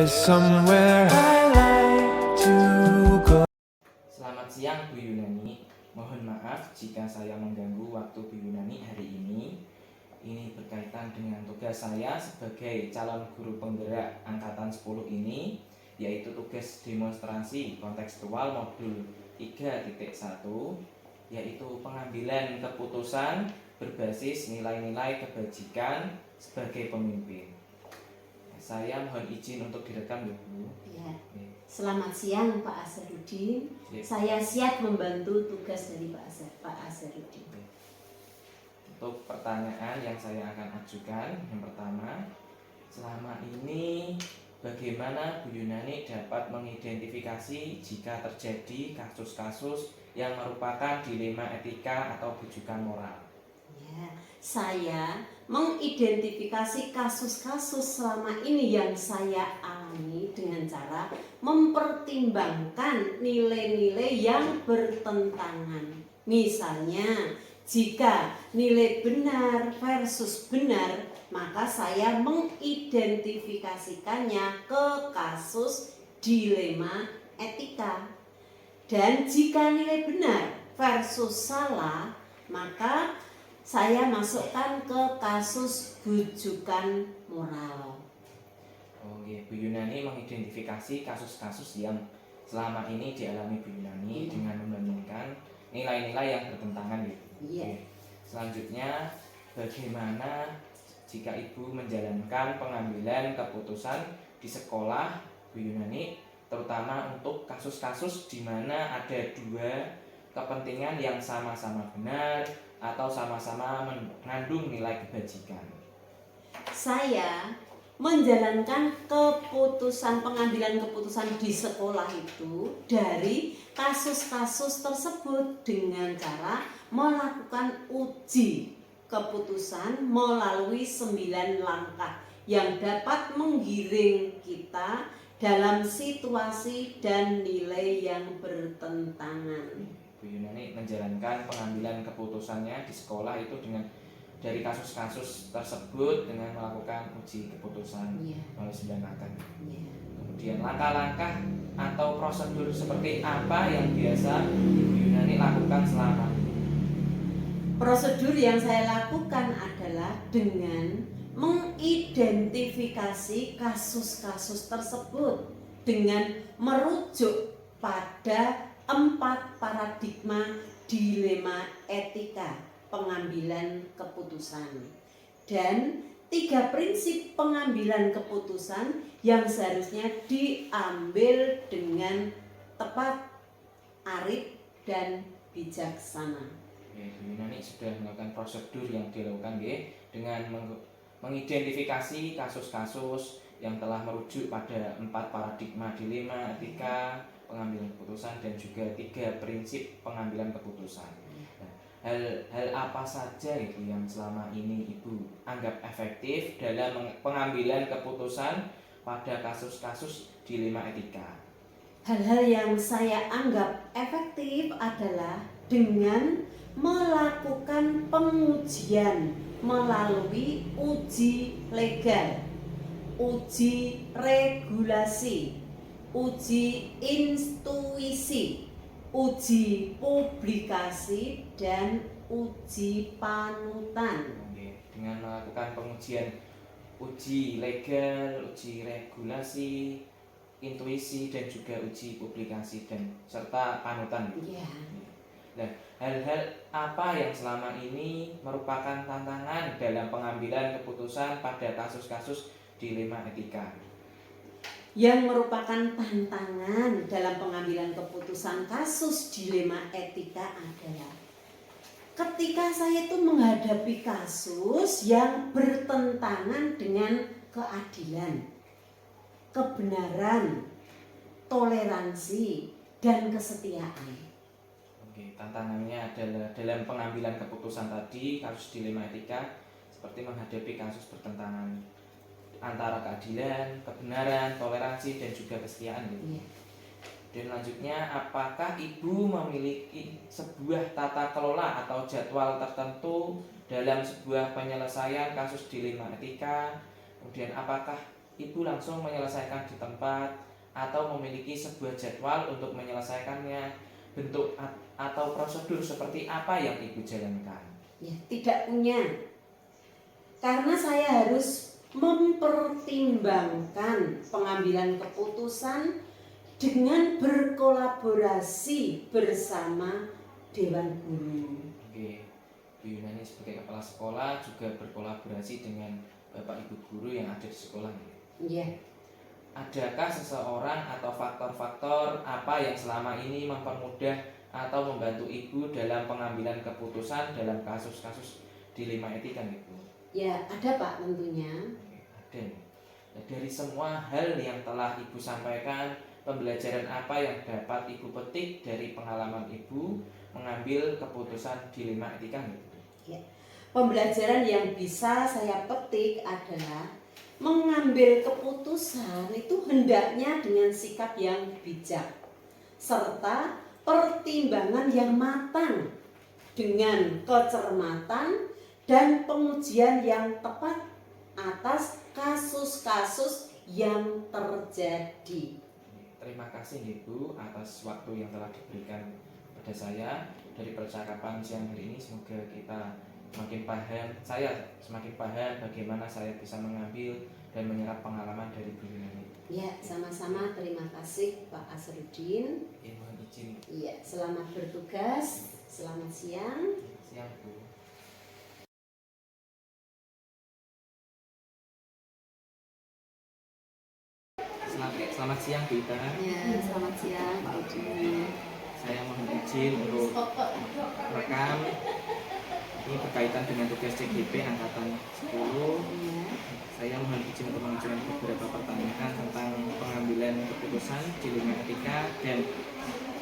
somewhere I like to go. Selamat siang Bu Yunani. Mohon maaf jika saya mengganggu waktu Bu Yunani hari ini. Ini berkaitan dengan tugas saya sebagai calon guru penggerak angkatan 10 ini, yaitu tugas demonstrasi kontekstual modul 3.1, yaitu pengambilan keputusan berbasis nilai-nilai kebajikan sebagai pemimpin. Saya mohon izin untuk direkam ya Bu. Ya. Selamat siang Pak Azharuddin. Ya. Saya siap membantu tugas dari Pak Azharuddin. Untuk pertanyaan yang saya akan ajukan, yang pertama, selama ini bagaimana Bu Yunani dapat mengidentifikasi jika terjadi kasus-kasus yang merupakan dilema etika atau bujukan moral? Ya, saya mengidentifikasi kasus-kasus selama ini yang saya alami dengan cara mempertimbangkan nilai-nilai yang bertentangan. Misalnya, jika nilai benar versus benar, maka saya mengidentifikasikannya ke kasus dilema etika. Dan jika nilai benar versus salah, maka saya masukkan ke kasus bujukan moral. Oke, Bu Yunani mengidentifikasi kasus-kasus yang selama ini dialami Bu Yunani dengan membandingkan nilai-nilai yang bertentangan gitu. Iya. Selanjutnya, bagaimana jika Ibu menjalankan pengambilan keputusan di sekolah Bu Yunani, terutama untuk kasus-kasus di mana ada dua kepentingan yang sama-sama benar atau sama-sama mengandung nilai kebajikan? Saya menjalankan pengambilan keputusan di sekolah itu dari kasus-kasus tersebut dengan cara melakukan uji keputusan melalui 9 langkah yang dapat menggiring kita dalam situasi dan nilai yang bertentangan. Bu Yunani menjalankan pengambilan keputusannya di sekolah itu dengan dari kasus-kasus tersebut dengan melakukan uji keputusan melalui 9 langkah. Kemudian langkah-langkah atau prosedur seperti apa yang biasa Bu Yunani lakukan selama ini? Prosedur yang saya lakukan adalah dengan mengidentifikasi kasus-kasus tersebut dengan merujuk pada 4 paradigma dilema etika pengambilan keputusan dan 3 prinsip pengambilan keputusan yang seharusnya diambil dengan tepat, arif, dan bijaksana. Bu Yunani sudah melakukan prosedur yang dilakukan dengan mengidentifikasi kasus-kasus yang telah merujuk pada 4 paradigma dilema etika pengambilan keputusan dan juga 3 prinsip pengambilan keputusan. Nah, hal apa saja itu yang selama ini Ibu anggap efektif dalam pengambilan keputusan pada kasus-kasus dilema etika? Hal-hal yang saya anggap efektif adalah dengan melakukan pengujian melalui uji legal, uji regulasi, uji intuisi, uji publikasi, dan uji panutan. Dengan melakukan pengujian uji legal, uji regulasi, intuisi, dan juga uji publikasi dan serta panutan. Nah, hal-hal apa yang selama ini merupakan tantangan dalam pengambilan keputusan pada kasus-kasus dilema etika? Yang merupakan tantangan dalam pengambilan keputusan kasus dilema etika adalah ketika saya itu menghadapi kasus yang bertentangan dengan keadilan, kebenaran, toleransi, dan kesetiaan. Tantangannya adalah dalam pengambilan keputusan tadi, kasus dilema etika, seperti menghadapi kasus bertentangan antara keadilan, kebenaran, toleransi, dan juga kesetiaan. Dan selanjutnya, apakah Ibu memiliki sebuah tata kelola atau jadwal tertentu dalam sebuah penyelesaian kasus dilema etika? Kemudian apakah ibu langsung menyelesaikan di tempat atau memiliki sebuah jadwal untuk menyelesaikannya? Bentuk atau prosedur seperti apa yang ibu jalankan? Ya, tidak punya. Karena saya harus mempertimbangkan pengambilan keputusan dengan berkolaborasi bersama Dewan Guru. Oke, Bu Yunani sebagai kepala sekolah juga berkolaborasi dengan Bapak Ibu guru yang ada di sekolah. Iya. Adakah seseorang atau faktor-faktor apa yang selama ini mempermudah atau membantu ibu dalam pengambilan keputusan dalam kasus-kasus dilema etika, Ibu? Ya, ada Pak tentunya. Ada. Nah, dari semua hal yang telah ibu sampaikan, pembelajaran apa yang dapat ibu petik dari pengalaman ibu mengambil keputusan dilema etika, Ibu? Ya. Pembelajaran yang bisa saya petik adalah mengambil keputusan itu hendaknya dengan sikap yang bijak serta pertimbangan yang matang dengan kecermatan dan pengujian yang tepat atas kasus-kasus yang terjadi. Terima kasih Ibu atas waktu yang telah diberikan kepada saya. Dari percakapan siang hari ini semoga kita semakin paham, saya semakin paham bagaimana saya bisa mengambil dan menyerap pengalaman dari Bu Yunani. Ya, sama-sama, terima kasih Pak Asrudin. Mohon izin. Iya, selamat bertugas, selamat siang. Siang Bu. Selamat siang Bu Ita. Ya, selamat siang Pak Udin. Saya mohon izin untuk rekam. Ini berkaitan dengan tugas CGP angkatan 10. Ya, Saya mohon izin untuk mengajukan beberapa pertanyaan tentang pengambilan keputusan dilema etika dan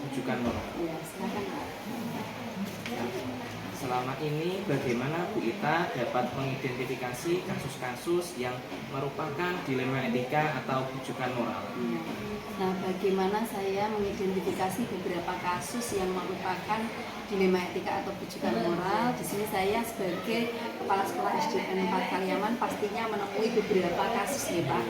rujukan moral. ya, silakan Pak. Selama ini bagaimana Bu Ita dapat mengidentifikasi kasus-kasus yang merupakan dilema etika atau rujukan moral? Ya. Nah, bagaimana saya mengidentifikasi beberapa kasus yang merupakan dilema etika atau rujukan moral? Di sini saya sebagai kepala sekolah SDN 4 Kaliaman pastinya menemui beberapa kasus ya Pak.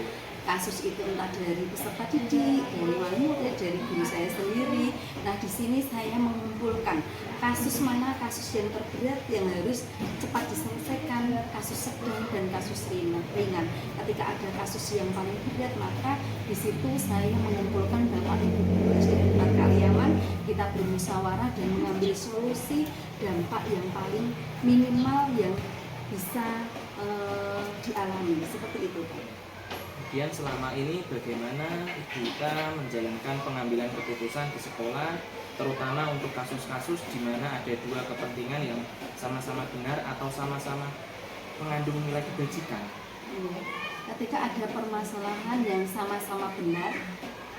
Kasus itu entah dari peserta didik, dari wali murid, dari guru saya sendiri. Nah, di sini saya mengumpulkan kasus mana kasus yang terberat yang harus cepat diselesaikan, kasus sedang dan kasus ringan. Ketika ada kasus yang paling berat, maka di situ saya mengumpulkan Bapak Ibu guru SDN 4 Kaliaman, kita bermusyawarah dan mengambil solusi dampak yang paling minimal yang bisa dialami seperti itu Pak. Kemudian selama ini bagaimana Ibu Ita menjalankan pengambilan keputusan di sekolah, terutama untuk kasus-kasus di mana ada dua kepentingan yang sama-sama benar atau sama-sama mengandung nilai kebajikan? Iya. Ketika ada permasalahan yang sama-sama benar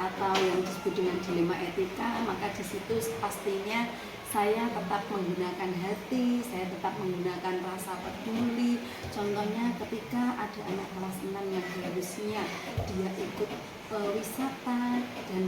atau yang disebut dengan dilema etika, maka di situ pastinya saya tetap menggunakan hati, saya tetap menggunakan rasa peduli. Contohnya ketika ada anak kelas 6 yang harusnya dia ikut wisata dan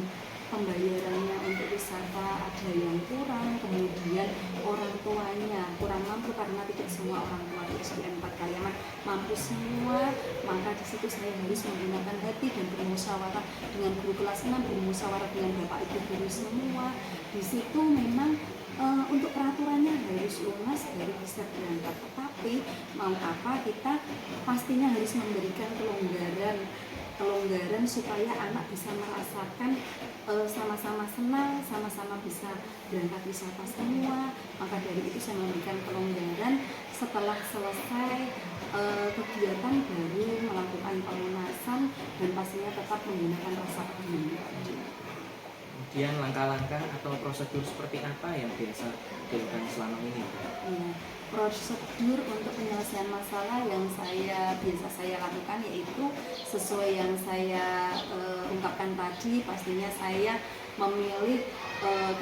pembayarannya untuk wisata ada yang kurang, kemudian orang tuanya kurang mampu karena tidak semua orang tua di SDN 4 Kaliaman mampu semua, maka di situ saya harus menggunakan hati dan bermusyawarah dengan guru kelas 6, bermusyawarah dengan Bapak Ibu guru semua. Di situ memang untuk peraturannya harus lunas, harus bisa berangkat, tetapi mau apa kita pastinya harus memberikan kelonggaran supaya anak bisa merasakan sama-sama senang, sama-sama bisa berangkat wisata semua. Maka dari itu saya memberikan kelonggaran. Setelah selesai kegiatan baru melakukan pelunasan dan pastinya tetap menggunakan rasa peduli. Kemudian langkah-langkah atau prosedur seperti apa yang biasa dilakukan selama ini? Ya, prosedur untuk penyelesaian masalah yang biasa saya lakukan yaitu sesuai yang saya ungkapkan tadi, pastinya saya memilih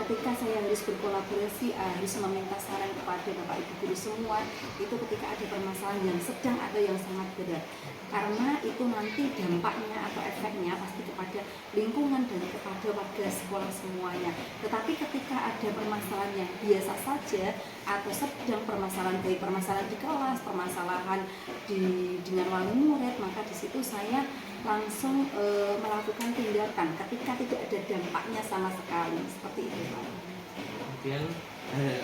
ketika saya harus berkolaborasi, harus meminta saran kepada Bapak Ibu guru semua, itu ketika ada permasalahan yang sedang atau yang sangat berat, karena itu nanti dampaknya atau efeknya pasti kepada lingkungan dan kepada warga sekolah semuanya. Tetapi ketika ada permasalahan yang biasa saja atau sedang permasalahan, baik permasalahan di kelas, permasalahan dengan wali murid, maka di situ saya langsung melakukan tindakan ketika tidak ada dampaknya sama sekali, seperti itu Pak. Kemudian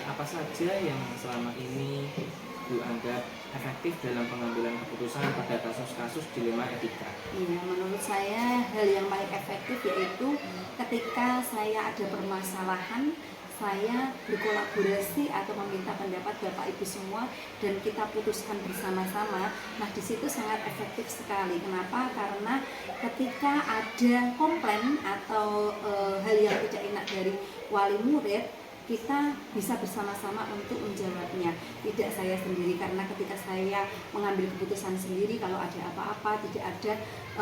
apa saja yang selama ini Bu anggap efektif dalam pengambilan keputusan pada kasus-kasus dilema etika? Iya, menurut saya hal yang paling efektif yaitu ketika saya ada permasalahan, saya berkolaborasi atau meminta pendapat Bapak Ibu semua dan kita putuskan bersama-sama. Nah, di situ sangat efektif sekali. Kenapa? Karena ketika ada komplain atau hal yang tidak enak dari wali murid, kita bisa bersama-sama untuk menjawabnya, tidak saya sendiri, karena ketika saya mengambil keputusan sendiri, kalau ada apa-apa tidak ada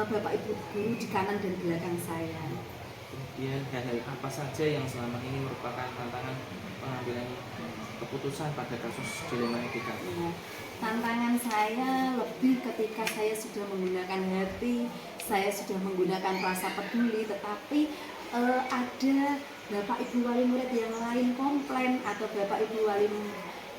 Bapak Ibu guru di kanan dan belakang saya. Kemudian hal-hal apa saja yang selama ini merupakan tantangan pengambilan keputusan pada kasus dilema etika? Ya, tantangan saya lebih ketika saya sudah menggunakan hati, saya sudah menggunakan rasa peduli, tetapi ada Bapak Ibu wali murid yang lain komplain atau Bapak Ibu wali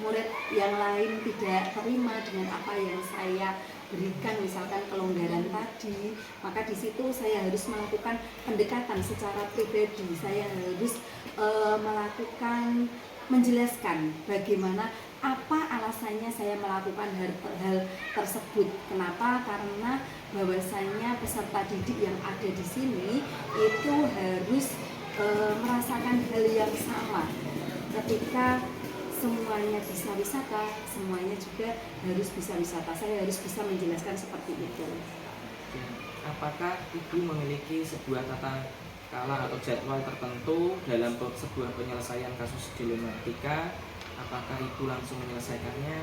murid yang lain tidak terima dengan apa yang saya berikan, misalkan kelonggaran tadi, maka di situ saya harus melakukan pendekatan secara pribadi. Saya harus melakukan menjelaskan bagaimana apa alasannya saya melakukan hal tersebut. Kenapa? Karena bahwasanya peserta didik yang ada di sini itu harus merasakan hal yang sama. Ketika semuanya bisa wisata, semuanya juga harus bisa wisata. Saya harus bisa menjelaskan seperti itu. Apakah Ibu memiliki sebuah tata kala atau jadwal tertentu dalam sebuah penyelesaian kasus dilema etika? Apakah Ibu langsung menyelesaikannya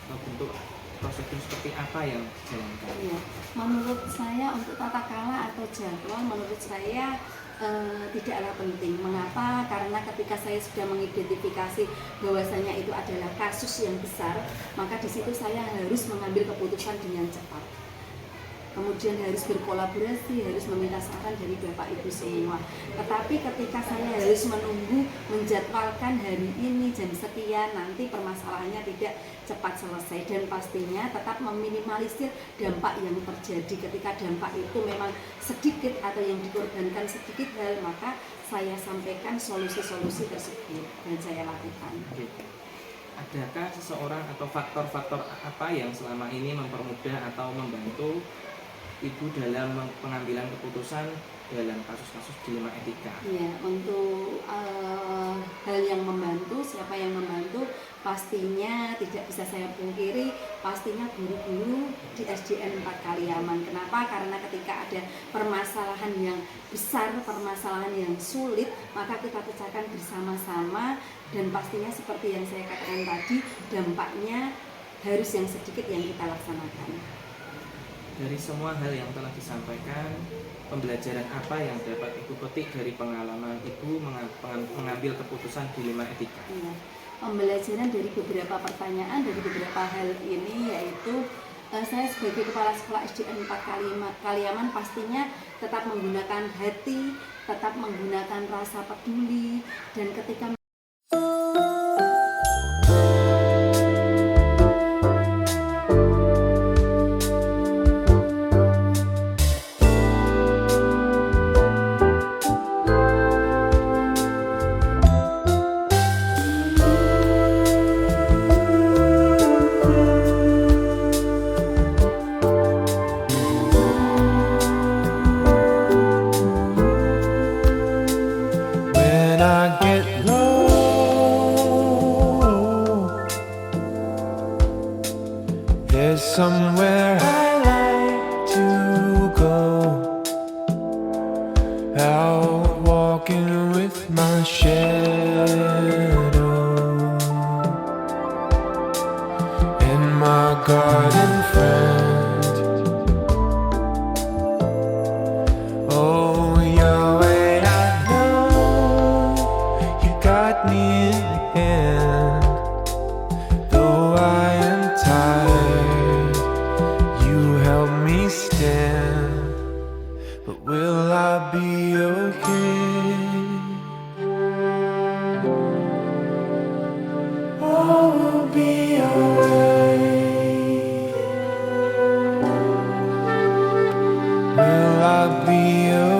atau bentuk prosedur seperti apa yang dijalankan? Ya, menurut saya untuk tata kala atau jadwal menurut saya tidaklah penting. Mengapa? Karena ketika saya sudah mengidentifikasi bahwasanya itu adalah kasus yang besar, maka di situ saya harus mengambil keputusan dengan cepat. Kemudian harus berkolaborasi, harus meminta saran dari Bapak Ibu semua. Tetapi ketika saya harus menunggu menjadwalkan hari ini jam sekian, nanti permasalahannya tidak cepat selesai, dan pastinya tetap meminimalisir dampak yang terjadi. Ketika dampak itu memang sedikit atau yang dikorbankan sedikit hal, maka saya sampaikan solusi-solusi tersebut dan saya lakukan. Adakah seseorang atau faktor-faktor apa yang selama ini mempermudah atau membantu Ibu dalam pengambilan keputusan dalam kasus-kasus dilema etika? Ya, untuk hal yang membantu, siapa yang membantu, pastinya tidak bisa saya pungkiri, pastinya guru-guru di SDN 4 Kaliaman. Kenapa? Karena ketika ada permasalahan yang besar, permasalahan yang sulit, maka kita pecahkan bersama-sama, dan pastinya seperti yang saya katakan tadi, dampaknya harus yang sedikit yang kita laksanakan. Dari semua hal yang telah disampaikan, pembelajaran apa yang dapat Ibu petik dari pengalaman Ibu mengambil keputusan dilema etika? Ya, pembelajaran dari beberapa pertanyaan, dari beberapa hal ini yaitu saya sebagai kepala sekolah SDN 4 Kaliaman pastinya tetap menggunakan hati, tetap menggunakan rasa peduli, dan ketika When I get low I'll be